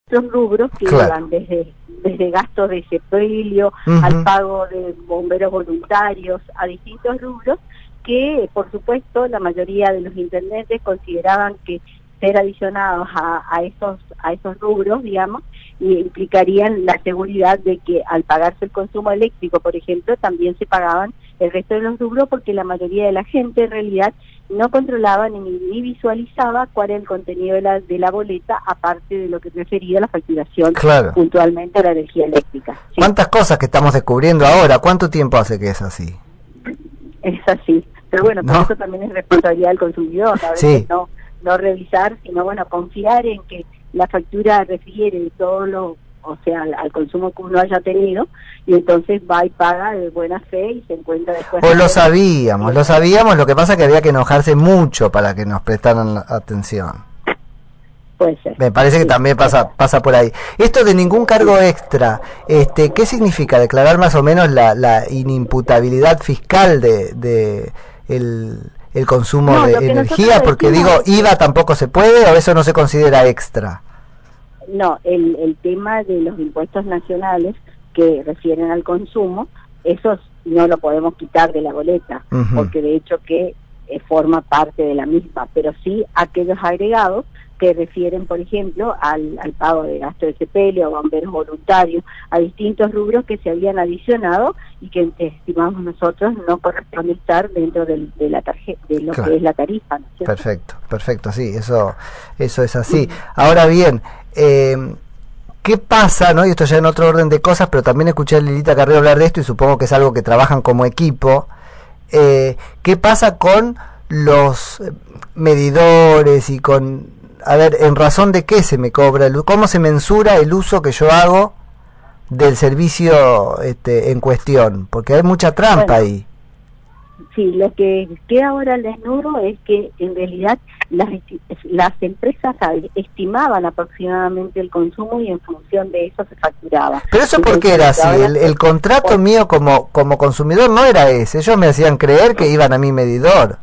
otros rubros que van desde gastos de sepelio al pago de bomberos voluntarios, a distintos rubros que, por supuesto, la mayoría de los intendentes consideraban que ser adicionados a esos rubros, digamos, y implicarían la seguridad de que al pagarse el consumo eléctrico, por ejemplo, también se pagaban el resto de los rubros, porque la mayoría de la gente en realidad no controlaba ni visualizaba cuál era el contenido de la boleta, aparte de lo que refería a la facturación puntualmente a la energía eléctrica. ¿Sí? ¿Cuántas cosas que estamos descubriendo ahora? ¿Cuánto tiempo hace que es así? Es así, pero bueno, por eso también es responsabilidad del consumidor, a veces no revisar, sino bueno, confiar en que la factura refiere todo al consumo que uno haya tenido, y entonces va y paga de buena fe y se encuentra después. Pues lo sabíamos, lo que pasa es que había que enojarse mucho para que nos prestaran atención. Puede ser. Me parece que también pasa por ahí. Esto de ningún cargo extra, ¿qué significa? Declarar más o menos la inimputabilidad fiscal de el consumo de energía, porque digo, IVA tampoco se puede, o eso no se considera extra. No, el tema de los impuestos nacionales que refieren al consumo, esos no lo podemos quitar de la boleta, porque de hecho que forma parte de la misma, pero sí aquellos agregados que refieren, por ejemplo, al pago de gasto de sepelio, a bomberos voluntarios, a distintos rubros que se habían adicionado y que estimamos nosotros no corresponde estar dentro de la tarjeta, de lo que es la tarifa, ¿no es cierto? Perfecto, sí, eso es así. Ahora bien, ¿qué pasa, no? Y esto ya en otro orden de cosas, pero también escuché a Lilita Carrero hablar de esto y supongo que es algo que trabajan como equipo. ¿Qué pasa con los medidores y con... A ver, ¿en razón de qué se me cobra? ¿Cómo se mensura el uso que yo hago del servicio en cuestión? Porque hay mucha trampa ahí. Sí, lo que queda ahora al desnudo es que en realidad las empresas estimaban aproximadamente el consumo y en función de eso se facturaba. ¿Pero eso por qué era así? El contrato mío como consumidor no era ese. Ellos me hacían creer que iban a mi medidor.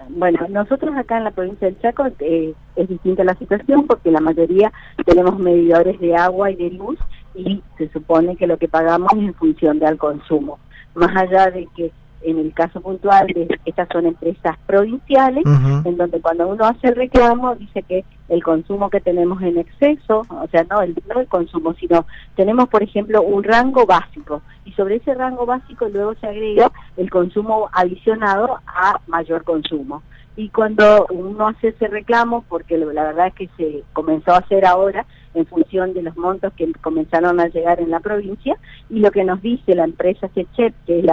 Bueno, nosotros acá en la provincia del Chaco es distinta la situación porque la mayoría tenemos medidores de agua y de luz y se supone que lo que pagamos es en función del consumo. Más allá de que en el caso puntual estas son empresas provinciales, en donde cuando uno hace el reclamo dice que el consumo que tenemos en exceso, o sea, no el consumo, sino tenemos, por ejemplo, un rango básico, y sobre ese rango básico luego se agrega el consumo adicionado a mayor consumo. Y cuando uno hace ese reclamo, porque la verdad es que se comenzó a hacer ahora en función de los montos que comenzaron a llegar en la provincia, y lo que nos dice la empresa SECHEP, que es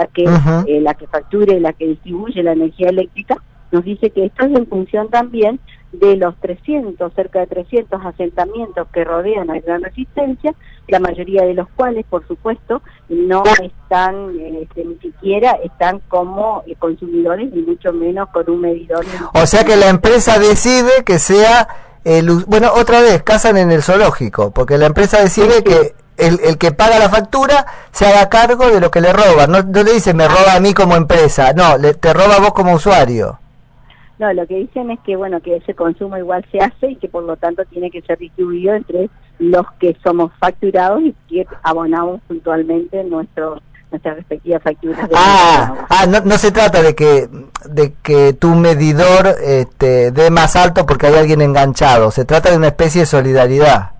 la que factura y la que distribuye la energía eléctrica, nos dice que esto es en función también de los cerca de 300 asentamientos que rodean a Gran Resistencia, la mayoría de los cuales, por supuesto, no están, ni siquiera están como consumidores, ni mucho menos con un medidor. O sea que la empresa decide que sea, bueno, otra vez, cazan en el zoológico, porque la empresa decide que el que paga la factura se haga cargo de lo que le roba. No le dice me roba a mí como empresa, no, te roba a vos como usuario. No, lo que dicen es que bueno, que ese consumo igual se hace y que por lo tanto tiene que ser distribuido entre los que somos facturados y que abonamos puntualmente nuestras respectivas facturas. No se trata de que tu medidor dé más alto porque hay alguien enganchado, se trata de una especie de solidaridad.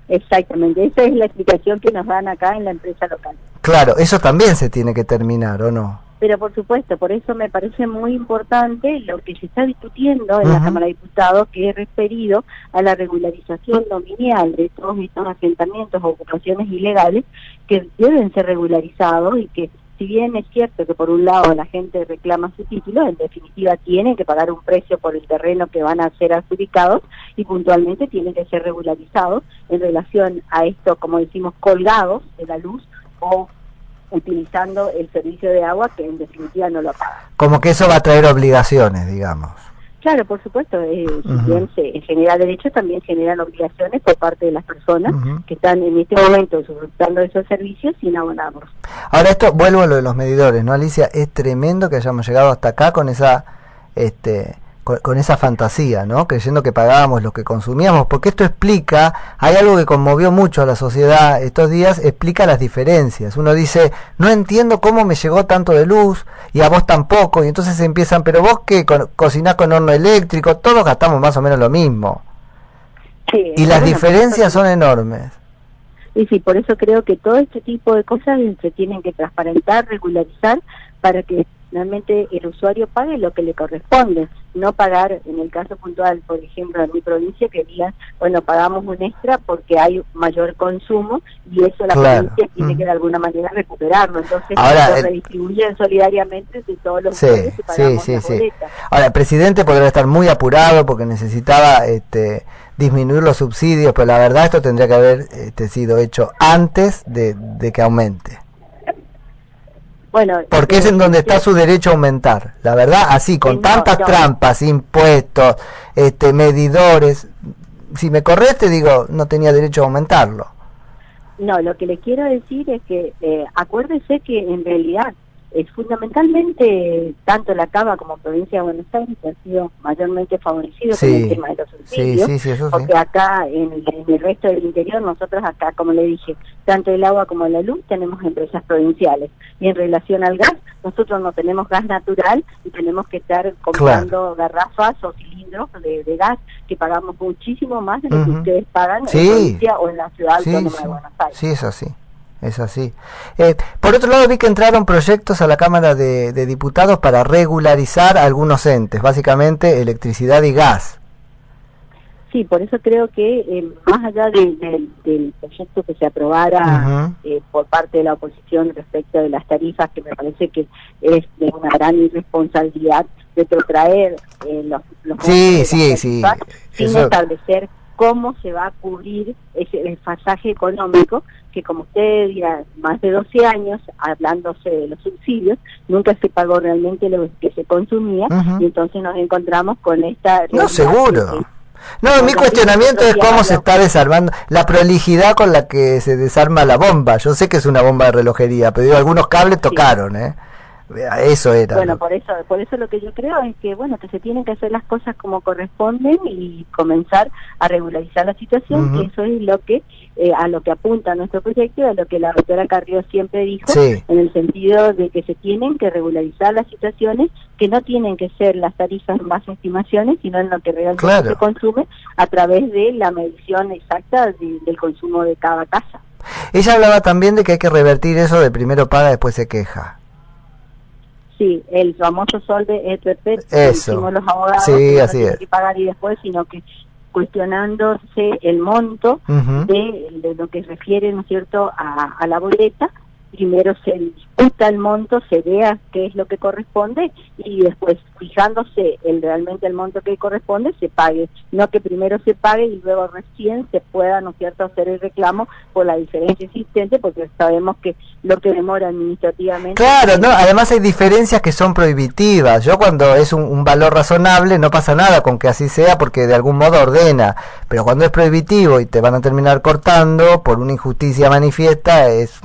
Exactamente, esa es la explicación que nos dan acá en la empresa local. Claro, eso también se tiene que terminar, ¿o no? Pero por supuesto, por eso me parece muy importante lo que se está discutiendo en la Cámara de Diputados, que es referido a la regularización dominial de todos estos asentamientos o ocupaciones ilegales que deben ser regularizados y que, si bien es cierto que por un lado la gente reclama su título, en definitiva tienen que pagar un precio por el terreno que van a ser adjudicados y puntualmente tienen que ser regularizados en relación a esto, como decimos, colgados de la luz o utilizando el servicio de agua que en definitiva no lo paga. Como que eso va a traer obligaciones, digamos. Claro, por supuesto, si bien se genera derechos, también generan obligaciones por parte de las personas que están en este momento disfrutando de esos servicios sin abonarlos. Ahora esto, vuelvo a lo de los medidores, ¿no, Alicia? Es tremendo que hayamos llegado hasta acá con esa con esa fantasía, ¿no? Creyendo que pagábamos lo que consumíamos, porque esto explica, hay algo que conmovió mucho a la sociedad estos días, explica las diferencias. Uno dice, no entiendo cómo me llegó tanto de luz y a vos tampoco, y entonces empiezan, pero vos que cocinás con horno eléctrico, todos gastamos más o menos lo mismo. Sí, y las diferencias son enormes. Y sí, por eso creo que todo este tipo de cosas se tienen que transparentar, regularizar, para que realmente el usuario pague lo que le corresponde, no pagar, en el caso puntual, por ejemplo, en mi provincia, que digan, bueno, pagamos un extra porque hay mayor consumo, y eso la provincia tiene que de alguna manera recuperarlo, entonces ahora, lo redistribuyen solidariamente de todos los usuarios que pagamos la boleta. Ahora, el presidente podrá estar muy apurado porque necesitaba disminuir los subsidios, pero la verdad esto tendría que haber sido hecho antes de que aumente. Bueno, porque es en donde está su derecho a aumentar, la verdad, así, con tantas trampas, impuestos, medidores. Si me corres, te digo, no tenía derecho a aumentarlo. No, lo que le quiero decir es que acuérdese que en realidad fundamentalmente tanto la Cava como provincia de Buenos Aires han sido mayormente favorecidos con el tema de los subsidios, porque acá en el resto del interior, nosotros acá, como le dije, tanto el agua como la luz tenemos empresas provinciales, y en relación al gas, nosotros no tenemos gas natural y tenemos que estar comprando garrafas o cilindros de gas que pagamos muchísimo más de lo que ustedes pagan en la provincia o en la ciudad autónoma de Buenos Aires. Sí, es así. Es así. Por otro lado, vi que entraron proyectos a la Cámara de Diputados para regularizar algunos entes, básicamente electricidad y gas. Sí, por eso creo que más allá del proyecto que se aprobara por parte de la oposición respecto de las tarifas, que me parece que es de una gran irresponsabilidad de protraer los sin establecer cómo se va a cubrir ese desfasaje económico, que como usted dirá, más de 12 años, hablándose de los subsidios, nunca se pagó realmente lo que se consumía, y entonces nos encontramos con esta... No, seguro. No, mi cuestionamiento es cómo se está desarmando, la prolijidad con la que se desarma la bomba. Yo sé que es una bomba de relojería, pero digo, algunos cables tocaron, eso era. Bueno, por eso lo que yo creo es que, bueno, que se tienen que hacer las cosas como corresponden y comenzar a regularizar la situación, que eso es lo que a lo que apunta nuestro proyecto y a lo que la doctora Carrió siempre dijo, en el sentido de que se tienen que regularizar las situaciones, que no tienen que ser las tarifas más estimaciones, sino en lo que realmente se consume a través de la medición exacta del consumo de cada casa. Ella hablaba también de que hay que revertir eso de primero paga, después se queja. Sí, el famoso solde et repet, que decimos los abogados, que no tiene que pagar y después, sino que cuestionándose el monto de lo que refiere, ¿no es cierto?, a la boleta. Primero se disputa el monto, se vea qué es lo que corresponde, y después, fijándose realmente el monto que corresponde, se pague. No que primero se pague y luego recién se pueda, ¿no es cierto?, hacer el reclamo por la diferencia existente, porque sabemos que lo que demora administrativamente... Claro, no, además hay diferencias que son prohibitivas. Yo cuando es un valor razonable no pasa nada con que así sea, porque de algún modo ordena, pero cuando es prohibitivo y te van a terminar cortando por una injusticia manifiesta, es...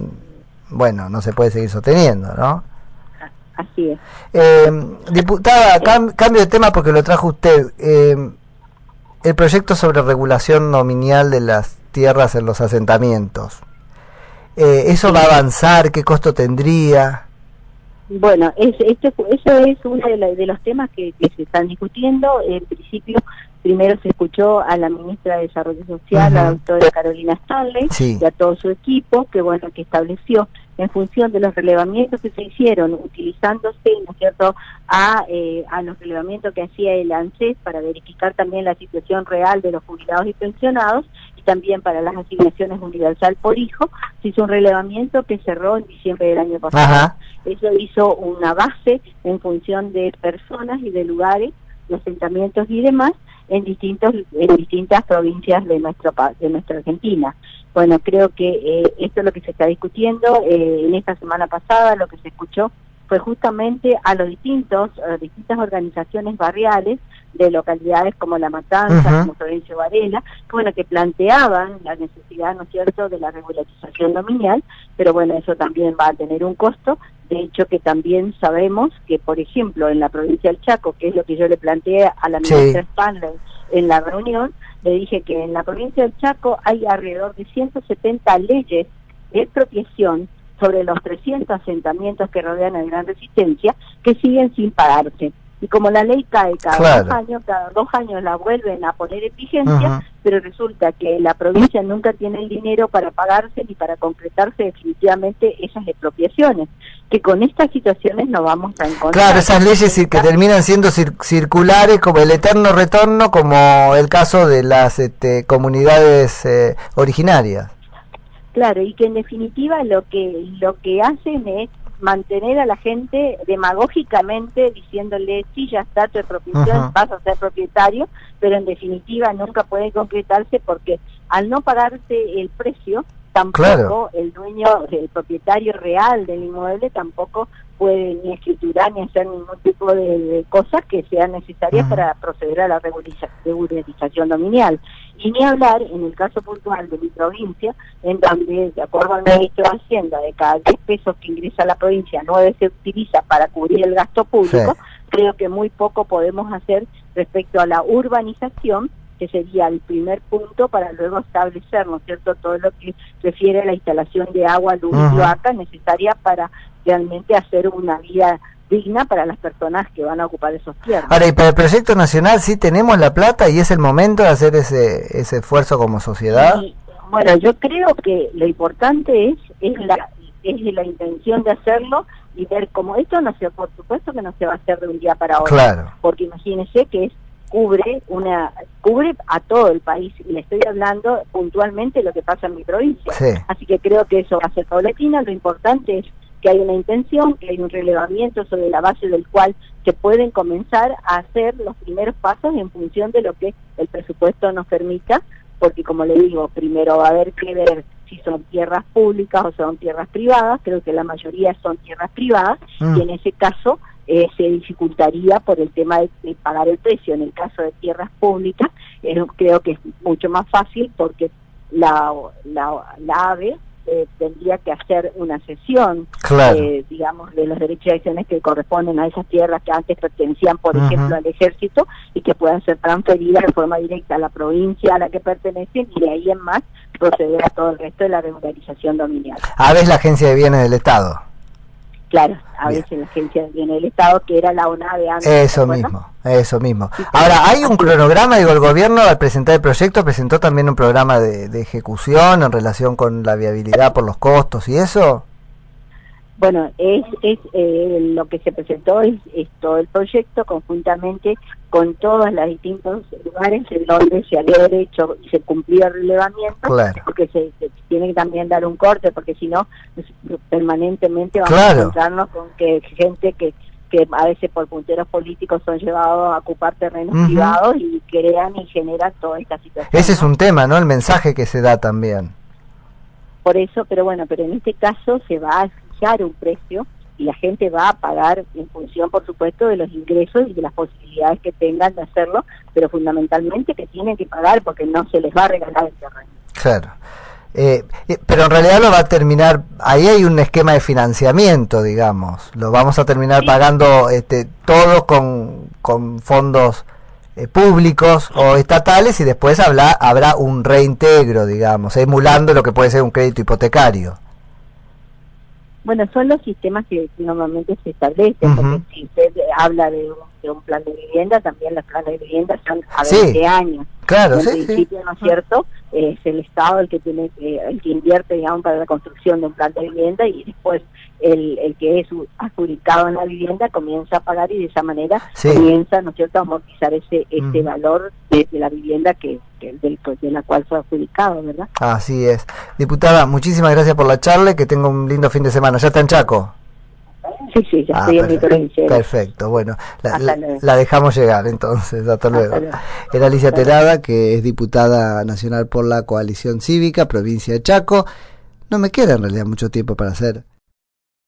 bueno, no se puede seguir sosteniendo, ¿no? Así es. Diputada, cambio de tema porque lo trajo usted. El proyecto sobre regulación nominal de las tierras en los asentamientos. ¿Eso va a avanzar? ¿Qué costo tendría? Bueno, eso es uno de los temas que se están discutiendo. En principio, primero se escuchó a la ministra de Desarrollo Social, la doctora Carolina Stanley, y a todo su equipo, que estableció, en función de los relevamientos que se hicieron, utilizándose, ¿no es cierto?, a los relevamientos que hacía el ANSES para verificar también la situación real de los jubilados y pensionados, y también para las asignaciones universal por hijo, se hizo un relevamiento que cerró en diciembre del año pasado. Eso hizo una base en función de personas y de lugares, de asentamientos y demás, en distintas provincias de nuestra Argentina. Bueno, creo que esto es lo que se está discutiendo. En esta semana pasada lo que se escuchó fue justamente a distintas organizaciones barriales de localidades como La Matanza, como Florencio Varela, que planteaban la necesidad, ¿no es cierto?, de la regularización nominal, pero bueno, eso también va a tener un costo De hecho, que también sabemos que, por ejemplo, en la provincia del Chaco, que es lo que yo le planteé a la ministra Spandler en la reunión, le dije que en la provincia del Chaco hay alrededor de 170 leyes de expropiación sobre los 300 asentamientos que rodean a Gran Resistencia, que siguen sin pagarse. Y como la ley cae cada 2 años la vuelven a poner en vigencia, pero resulta que la provincia nunca tiene el dinero para pagarse ni para concretarse definitivamente esas expropiaciones, que con estas situaciones nos vamos a encontrar. Claro, esas leyes que terminan siendo circulares, como el eterno retorno, como el caso de las comunidades originarias. Claro, y que en definitiva lo que hacen es mantener a la gente demagógicamente diciéndole, sí, ya está tu expropiación, vas a ser propietario, pero en definitiva nunca puede concretarse porque al no pagarse el precio, tampoco el dueño, el propietario real del inmueble tampoco puede ni escriturar ni hacer ningún tipo de cosas que sean necesarias para proceder a la regularización dominial. Y ni hablar en el caso puntual de mi provincia, en donde, de acuerdo al ministro de Hacienda, de cada 10 pesos que ingresa a la provincia, 9 se utiliza para cubrir el gasto público. Creo que muy poco podemos hacer respecto a la urbanización, que sería el primer punto para luego establecer, ¿no es cierto?, todo lo que refiere a la instalación de agua, luz y cloaca necesaria para realmente hacer una vida digna para las personas que van a ocupar esos tierras. Ahora, y para el proyecto nacional sí tenemos la plata y es el momento de hacer ese esfuerzo como sociedad. Y, bueno, yo creo que lo importante es la intención de hacerlo y ver cómo esto no se, por supuesto que no se va a hacer de un día para otro, porque imagínense que cubre a todo el país, y le estoy hablando puntualmente de lo que pasa en mi provincia. Así que creo que eso va a ser paulatino. Lo importante es que hay una intención, que hay un relevamiento sobre la base del cual se pueden comenzar a hacer los primeros pasos en función de lo que el presupuesto nos permita, porque como le digo, primero va a haber que ver si son tierras públicas o son tierras privadas. Creo que la mayoría son tierras privadas, y en ese caso se dificultaría por el tema de pagar el precio. En el caso de tierras públicas, creo que es mucho más fácil porque la AVE tendría que hacer una cesión, digamos, de los derechos de acciones que corresponden a esas tierras que antes pertenecían, por ejemplo, al ejército, y que puedan ser transferidas de forma directa a la provincia a la que pertenecen, y de ahí en más proceder a todo el resto de la regularización dominial. AVE es la Agencia de Bienes del Estado. Claro, a veces la Agencia de Bienes del Estado, que era la ONAVE antes. Eso mismo. Ahora, ¿hay un cronograma? Digo, el gobierno al presentar el proyecto presentó también un programa de ejecución en relación con la viabilidad por los costos y eso. Bueno, lo que se presentó es todo el proyecto conjuntamente con todos los distintos lugares en donde se había hecho y se cumplió el relevamiento, porque se tiene que también dar un corte, porque si no, permanentemente vamos a encontrarnos con que gente que a veces por punteros políticos son llevados a ocupar terrenos privados y crean y generan toda esta situación. Ese es un tema, ¿no? El mensaje que se da también. Por eso, pero en este caso se va a fijar un precio y la gente va a pagar en función, por supuesto, de los ingresos y de las posibilidades que tengan de hacerlo, pero fundamentalmente que tienen que pagar porque no se les va a regalar el terreno. Claro. Pero en realidad lo va a terminar, ahí hay un esquema de financiamiento, digamos, lo vamos a terminar pagando todos con fondos públicos o estatales, y después habrá un reintegro, digamos, emulando lo que puede ser un crédito hipotecario. Bueno, son los sistemas que normalmente se establecen, porque si usted habla de un plan de vivienda, también los planes de vivienda son a 20 años. Claro, en principio, ¿no es cierto? Es el Estado el que invierte, digamos, para la construcción de un plan de vivienda, y después el que es adjudicado en la vivienda comienza a pagar, y de esa manera comienza, ¿no es cierto?, a amortizar ese valor de la vivienda de la cual fue adjudicado, ¿verdad? Así es. Diputada, muchísimas gracias por la charla, que tenga un lindo fin de semana. ¿Ya está en Chaco? Sí, ya estoy en mi provincia. Perfecto, bueno, la dejamos llegar entonces, hasta luego. Era Alicia Terada, que es diputada nacional por la Coalición Cívica, provincia de Chaco. No me queda en realidad mucho tiempo para hacer